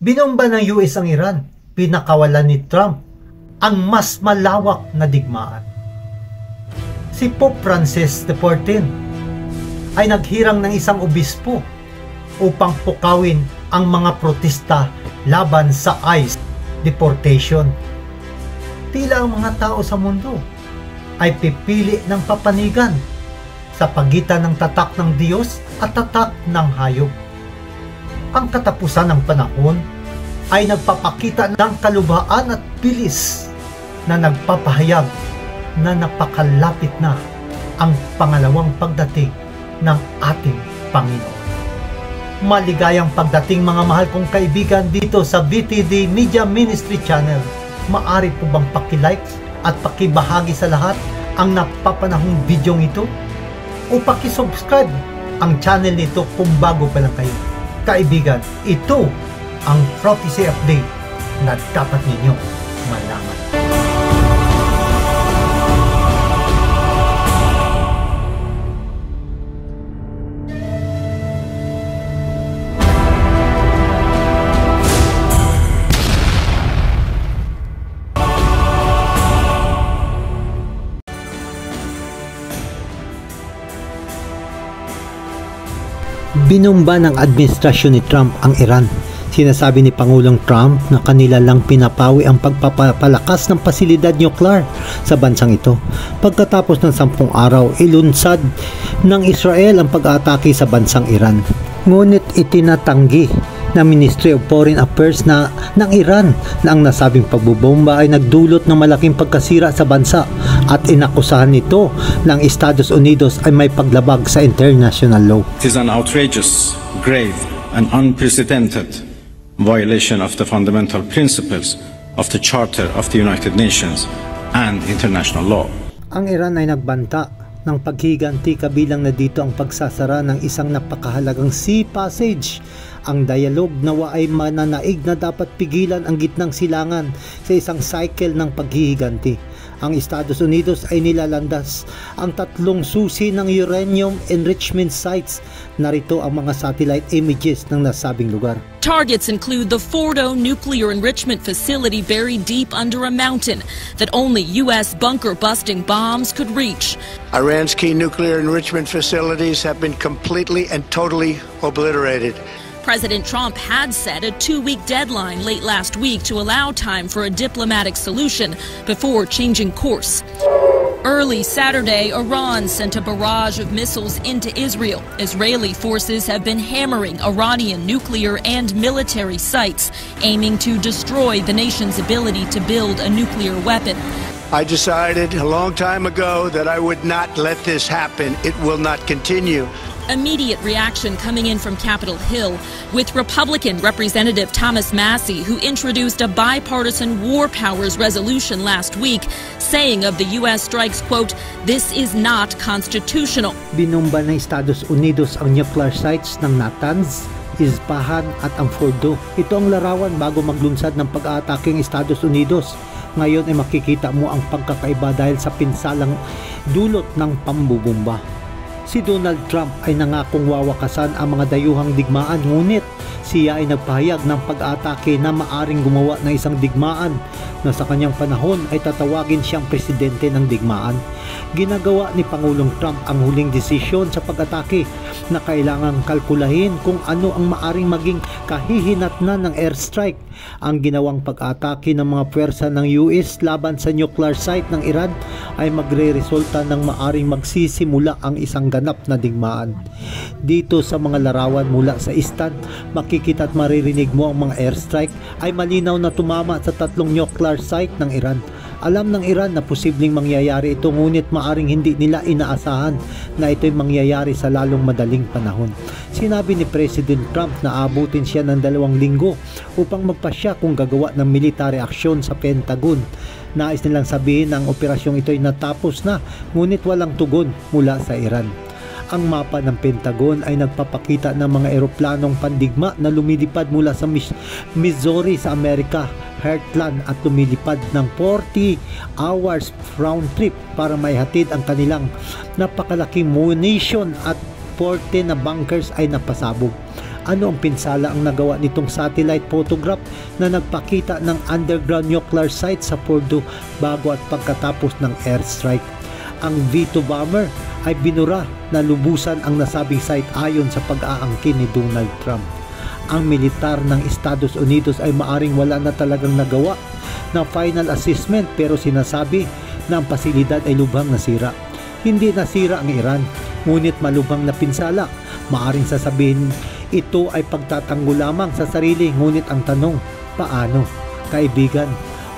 Binomba ng US ang Iran, pinakawalan ni Trump ang mas malawak na digmaan. Si Pope Francis XIV ay naghirang ng isang obispo upang pukawin ang mga protesta laban sa ICE deportation. Tila ang mga tao sa mundo ay pipili ng papanigan sa pagitan ng tatak ng Diyos at tatak ng hayop. Ang katapusan ng panahon ay nagpapakita ng kalubhaan at bilis na nagpapahayag na napakalapit na ang pangalawang pagdating ng ating Panginoon. Maligayang pagdating mga mahal kong kaibigan dito sa VTD Media Ministry Channel. Maaari po bang paki-like at pakibahagi sa lahat ang napapanahong video ito? O paki-subscribe ang channel nito kung bago pa lang kayo. Kaibigan, ito ang prophecy update na dapat ninyo malaman. Binomba ng administrasyon ni Trump ang Iran. Sinasabi ni Pangulong Trump na kanila lang pinapawi ang pagpapalakas ng pasilidad nuklear sa bansang ito. Pagkatapos ng 10 araw, ilunsad ng Israel ang pag-atake sa bansang Iran. Ngunit itinatanggi ng Ministry of Foreign Affairs ng Iran na ang nasabing pagbubomba ay nagdulot ng malaking pagkasira sa bansa at inakusahan nito ng Estados Unidos ay may paglabag sa international law. It is an outrageous, grave and unprecedented violation of the fundamental principles of the Charter of the United Nations and international law. Ang Iran ay nagbanta ng paghiganti kabilang na dito ang pagsasara ng isang napakahalagang sea passage. Ang dialogue nawa ay mananaig na dapat pigilan ang gitnang silangan sa isang cycle ng paghihiganti. Ang Estados Unidos ay nilalandas ang 3 susi ng uranium enrichment sites. Narito ang mga satellite images ng nasabing lugar. Targets include the Fordo nuclear enrichment facility buried deep under a mountain that only U.S. bunker-busting bombs could reach. Iran's key nuclear enrichment facilities have been completely and totally obliterated. President Trump had set a 2-week deadline late last week to allow time for a diplomatic solution before changing course. Early Saturday, Iran sent a barrage of missiles into Israel. Israeli forces have been hammering Iranian nuclear and military sites, aiming to destroy the nation's ability to build a nuclear weapon. I decided a long time ago that I would not let this happen. It will not continue. Immediate reaction coming in from Capitol Hill, with Republican Representative Thomas Massie, who introduced a bipartisan war powers resolution last week, saying of the U.S. strikes, quote, "This is not constitutional." Binomba ng Estados Unidos ang nuclear sites ng Natanz, Isfahan at ang Fordo. Ito ang larawan bago maglunsad ng pag-aatake ng Estados Unidos. Ngayon ay makikita mo ang pagkakaiba dahil sa pinsalang dulot ng pambubomba. Si Donald Trump ay nangakong wawakasan ang mga dayuhang digmaan, ngunit siya ay nagpahayag ng pag-atake na maaring gumawa ng isang digmaan na sa kanyang panahon ay tatawagin siyang presidente ng digmaan. Ginagawa ni Pangulong Trump ang huling desisyon sa pag-atake na kailangang kalkulahin kung ano ang maaring maging kahihinatnan ng airstrike. Ang ginawang pag-atake ng mga pwersa ng US laban sa nuclear site ng Iran ay magre-resulta ng maaring magsisimula ang isang ganap na digmaan. Dito sa mga larawan mula sa Istan, makikita at maririnig mo ang mga airstrike ay malinaw na tumama sa 3 nuclear site ng Iran. Alam ng Iran na posibleng mangyayari ito, ngunit maaring hindi nila inaasahan na ito'y mangyayari sa lalong madaling panahon. Sinabi ni President Trump na abutin siya ng 2 linggo upang magpasya kung gagawa ng military aksyon sa Pentagon. Nais nilang sabihin na ang operasyong ito'y natapos na, ngunit walang tugon mula sa Iran. Ang mapa ng Pentagon ay nagpapakita ng mga eroplanong pandigma na lumilipad mula sa Missouri sa Amerika, Heartland, at lumilipad ng 40 hours round trip para maihatid ang kanilang napakalaking munition at 40 na bunkers ay napasabog. Ano ang pinsala ang nagawa nitong satellite photograph na nagpakita ng underground nuclear site sa Fordo bago at pagkatapos ng airstrike? Ang V2 bomber ay binura na lubusan ang nasabing site ayon sa pag-aangkin ni Donald Trump. Ang militar ng Estados Unidos ay maaring wala na talagang nagawa na final assessment pero sinasabi na ang pasilidad ay lubhang nasira. Hindi nasira ang Iran, ngunit malubhang na pinsala. Maaring sasabihin ito ay pagtatanggol lamang sa sarili, ngunit ang tanong, paano? Kaibigan,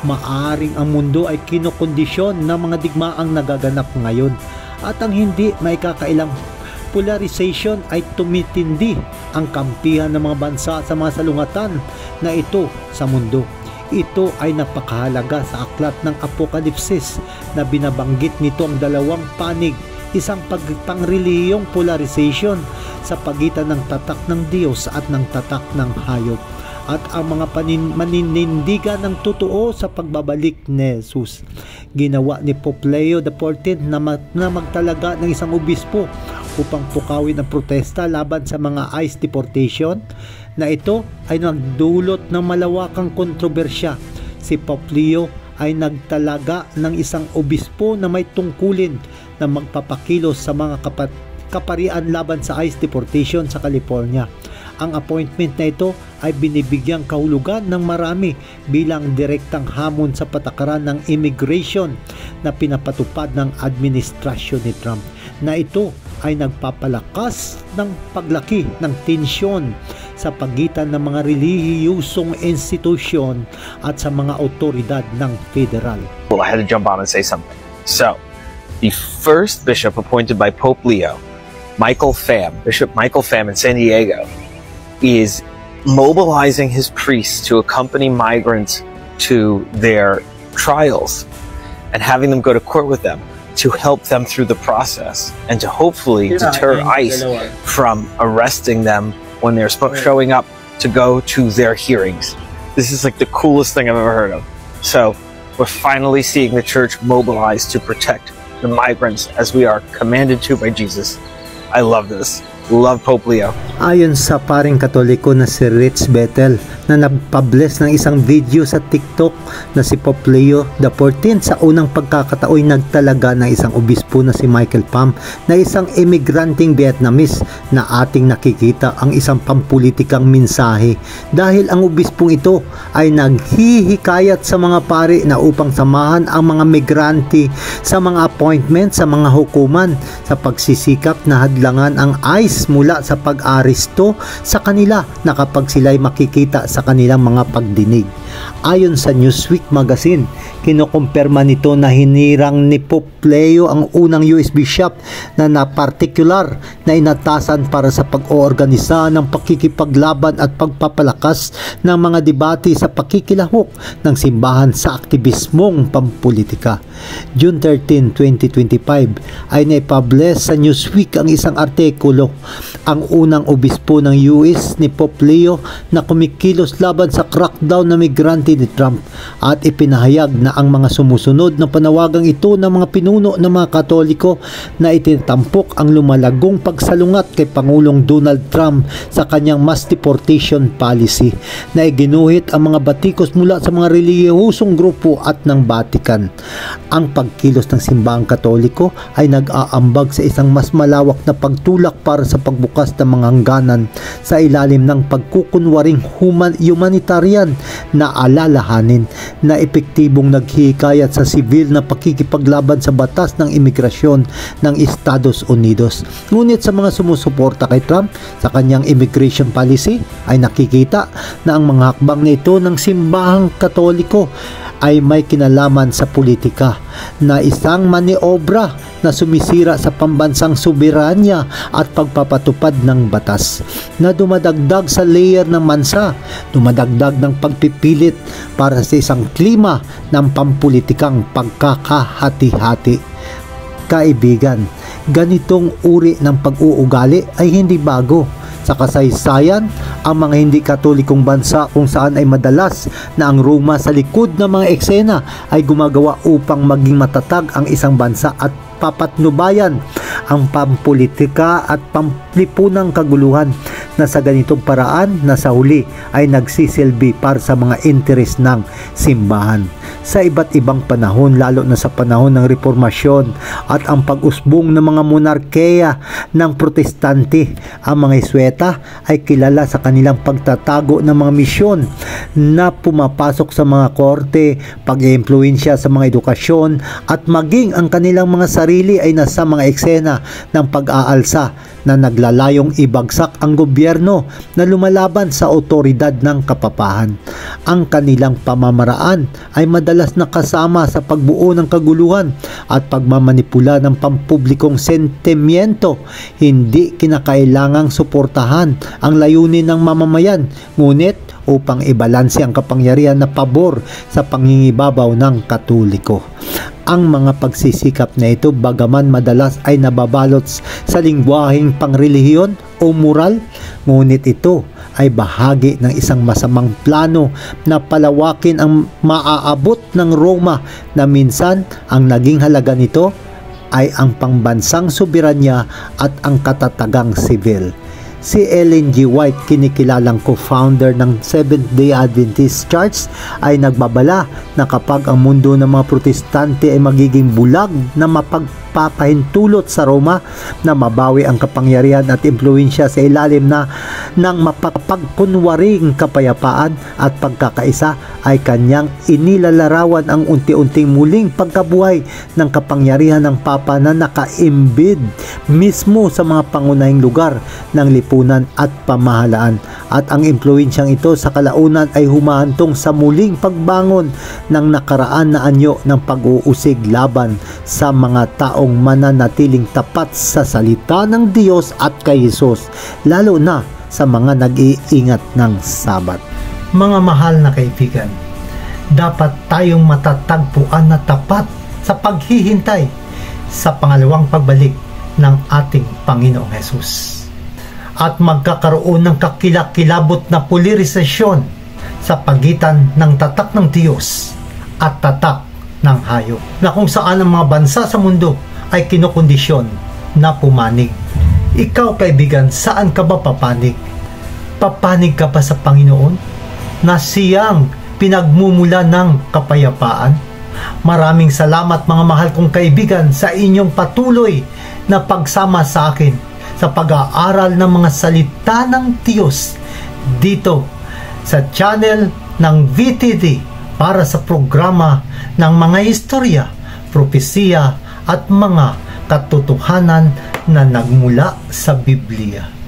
maaring ang mundo ay kinokondisyon ng mga digmaang nagaganap ngayon at ang hindi may kakailang polarization ay tumitindi ang kampihan ng mga bansa sa mga salungatan na ito sa mundo. Ito ay napakahalaga sa aklat ng Apokalipsis na binabanggit nito ang dalawang panig, isang pangrelihiyong polarization sa pagitan ng tatak ng Diyos at ng tatak ng hayop, at ang mga maninindigan ng totoo sa pagbabalik ni Jesus. Ginawa ni Pope Leo XIV na magtalaga ng isang obispo upang pukawin ang protesta laban sa mga ICE deportation na ito ay nagdulot ng malawakang kontrobersya. Si Pope Leo ay nagtalaga ng isang obispo na may tungkulin na magpapakilos sa mga kaparian laban sa ICE deportation sa California. Ang appointment na ito ay binibigyang kahulugan ng marami bilang direktang hamon sa patakaran ng immigration na pinapatupad ng administrasyon ni Trump, na ito ay nagpapalakas ng paglaki ng tensyon sa pagitan ng mga relihiyosong institusyon at sa mga otoridad ng federal. Well, I had to jump on and say something. So, the first bishop appointed by Pope Leo, Bishop Michael Pham in San Diego, is mobilizing his priests to accompany migrants to their trials and having them go to court with them to help them through the process and to hopefully deter ICE from arresting them when they're showing up to go to their hearings. This is like the coolest thing I've ever heard of. So we're finally seeing the church mobilized to protect the migrants as we are commanded to by Jesus. I love this. Love Pope Leo. Ayon sa paring Katoliko na si Rich Bethel na nagpabless ng isang video sa TikTok na si Pope Leo XIV sa unang pagkakataoy nagtalaga ng isang obispo na si Michael Pham na isang emigranteng Vietnamese na ating nakikita ang isang pampulitikang mensahe dahil ang obispong ito ay naghihikayat sa mga pari na upang samahan ang mga migrante sa mga appointment sa mga hukuman sa pagsisikap na hadlangan ang ICE mula sa pag-aresto sa kanila na kapag sila'y makikita sa kanilang mga pagdinig. Ayon sa Newsweek magazine, kinukumpirma nito na hinirang ni Pope Leo ang unang US bishop na partikular na inatasan para sa pag-oorganisa ng pakikipaglaban at pagpapalakas ng mga debate sa pakikilahok ng simbahan sa aktivismong pampolitika. June 13, 2025 ay naipublish sa Newsweek ang isang artikulo, ang unang obispo ng US ni Pope Leo na kumikilos laban sa crackdown na migrante ni Trump, at ipinahayag na ang mga sumusunod na panawagang ito ng mga pinuno ng mga Katoliko na itinatampok ang lumalagong pagsalungat kay Pangulong Donald Trump sa kanyang mass deportation policy na iginuhit ang mga batikos mula sa mga relihiyosong grupo at ng Vatican. Ang pagkilos ng simbahang Katoliko ay nag-aambag sa isang mas malawak na pagtulak para sa pagbukas ng mga hangganan sa ilalim ng pagkukunwaring humanitarian na alalahanin na epektibong naghihikayat sa sibil na pakikipaglaban sa batas ng imigrasyon ng Estados Unidos. Ngunit sa mga sumusuporta kay Trump sa kanyang immigration policy ay nakikita na ang mga hakbang na ito ng simbahang Katoliko ay may kinalaman sa politika na isang maniobra na sumisira sa pambansang soberanya at pagpapatupad ng batas, na dumadagdag sa layer ng bansa, dumadagdag ng pagpipilit para sa isang klima ng pampulitikang pagkakahati-hati. Kaibigan, ganitong uri ng pag-uugali ay hindi bago sa kasaysayan. Ang mga hindi katolikong bansa kung saan ay madalas na ang Roma sa likod ng mga eksena ay gumagawa upang maging matatag ang isang bansa at mapapatnubayan ang pampolitika at pamlipunang kaguluhan na sa ganitong paraan na sa huli ay nagsisilbi para sa mga interes ng simbahan. Sa iba't ibang panahon, lalo na sa panahon ng reformasyon at ang pag-usbong ng mga monarkiya ng protestante, ang mga Hesweta ay kilala sa kanilang pagtatago ng mga misyon na pumapasok sa mga korte, pag-iimpluwensya sa mga edukasyon at maging ang kanilang mga sarili ay nasa mga eksena ng pag-aalsa na naglalayong ibagsak ang gobyerno na lumalaban sa otoridad ng kapapahan. Ang kanilang pamamaraan ay madalas nakasama sa pagbuo ng kaguluhan at pagmamanipula ng pampublikong sentimiento. Hindi kinakailangang suportahan ang layunin ng mamamayan, ngunit upang ibalanse ang kapangyarihan na pabor sa pangingibabaw ng Katoliko. Ang mga pagsisikap na ito bagaman madalas ay nababalot sa lingwaheng pangrelihiyon o moral, ngunit ito ay bahagi ng isang masamang plano na palawakin ang maaabot ng Roma na minsan ang naging halaga nito ay ang pangbansang soberanya at ang katatagang sibil. Si Ellen G. White, kinikilalang co-founder ng Seventh-day Adventist Church, ay nagbabala na kapag ang mundo ng mga protestante ay magiging bulag na mapagpapahintulot sa Roma na mabawi ang kapangyarihan at impluwensya sa ilalim na ng mapapagkunwaring kapayapaan at pagkakaisa, ay kanyang inilalarawan ang unti-unting muling pagkabuhay ng kapangyarihan ng Papa na nakaimbid mismo sa mga pangunahing lugar ng lipunan at pamahalaan, at ang impluwensyang ito sa kalaunan ay humahantong sa muling pagbangon ng nakaraan na anyo ng pag-uusig laban sa mga taong mananatiling tapat sa salita ng Diyos at kay Jesus, lalo na sa mga nag-iingat ng Sabat. Mga mahal na kaibigan, dapat tayong matatagpuan na tapat sa paghihintay sa pangalawang pagbalik ng ating Panginoong Hesus, at magkakaroon ng kakilakilabot na polarisasyon sa pagitan ng tatak ng Diyos at tatak ng hayop, na kung saan ang mga bansa sa mundo ay kinokondisyon na pumanig. Ikaw, kaibigan, saan ka ba papanig? Papanig ka ba sa Panginoon na siyang pinagmumula ng kapayapaan? Maraming salamat mga mahal kong kaibigan sa inyong patuloy na pagsama sa akin sa pag-aaral ng mga salita ng Diyos dito sa channel ng VTD para sa programa ng mga istorya, propesiya at mga katotohanan na nagmula sa Biblia.